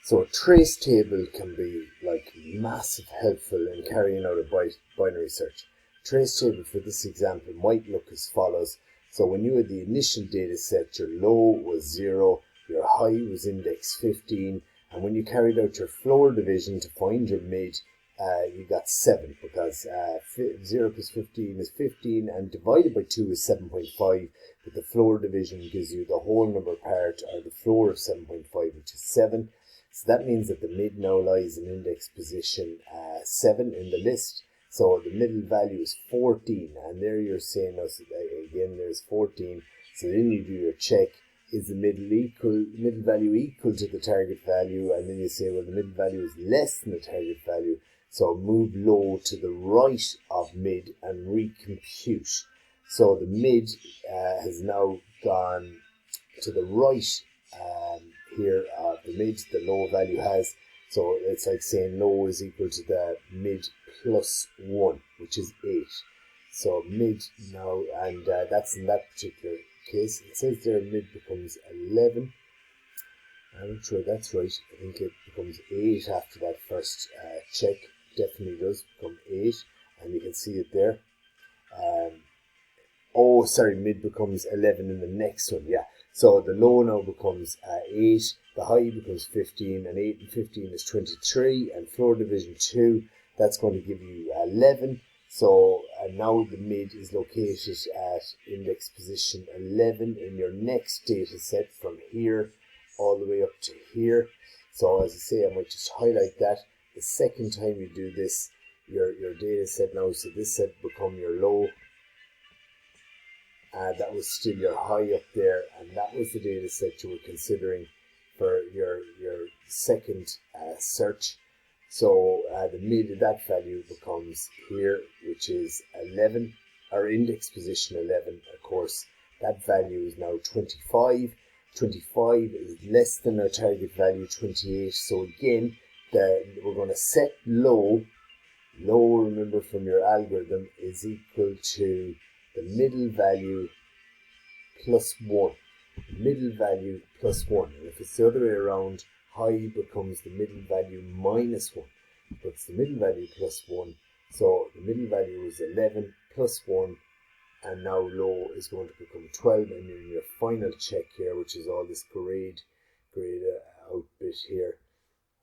So a trace table can be like massive helpful in carrying out a binary search. Trace table for this example might look as follows. So when you had the initial data set, your low was 0, your high was index 15, and when you carried out your floor division to find your mid, you got 7, because 0 plus 15 is 15, and divided by 2 is 7.5, but the floor division gives you the whole number part, or the floor of 7.5, which is 7. So that means that the mid now lies in index position 7 in the list. So the middle value is 14, and there you're saying, again, there's 14. So then you do your check, is the middle value equal to the target value? And then you say, well, the middle value is less than the target value. So move low to the right of mid and recompute. So the mid has now gone to the right here of the mid, the low value has. So it's like saying low is equal to the mid plus 1, which is 8. So mid now, and that's in that particular case. It says there mid becomes 11. I'm not sure that's right. I think it becomes 8 after that first check. Definitely does become 8, and you can see it there. Mid becomes 11 in the next one, yeah. So the low now becomes 8, the high becomes 15, and 8 and 15 is 23, and floor division 2, that's going to give you 11. So now the mid is located at index position 11 in your next data set from here all the way up to here. So as I say, I might just highlight that. The second time you do this, your data set now, so this set become your low. That was still your high up there, and that was the data set you were considering for your second search. So the mid of that value becomes here, which is 11, or index position 11. Of course, that value is now 25. 25 is less than our target value, 28. So again, we're going to set low. Low, remember from your algorithm, is equal to the middle value plus 1. Middle value plus 1. And if it's the other way around, high becomes the middle value minus 1. But it's the middle value plus 1. So the middle value is 11 plus 1. And now low is going to become 12. And in your final check here, which is all this grayed out bit here.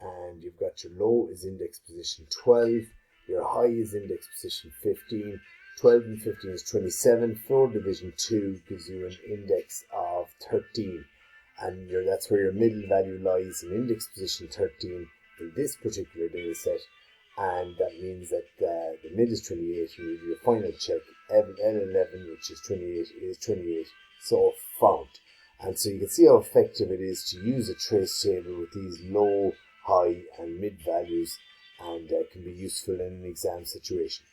And you've got your low is index position 12. Your high is index position 15. 12 and 15 is 27. Floor division 2 gives you an index of 13. And that's where your middle value lies in index position 13 in this particular data set. And that means that the mid is 28. You do your final check. L11, which is 28, is 28. So found. And so you can see how effective it is to use a trace table with these low, high, and mid values, and can be useful in an exam situation.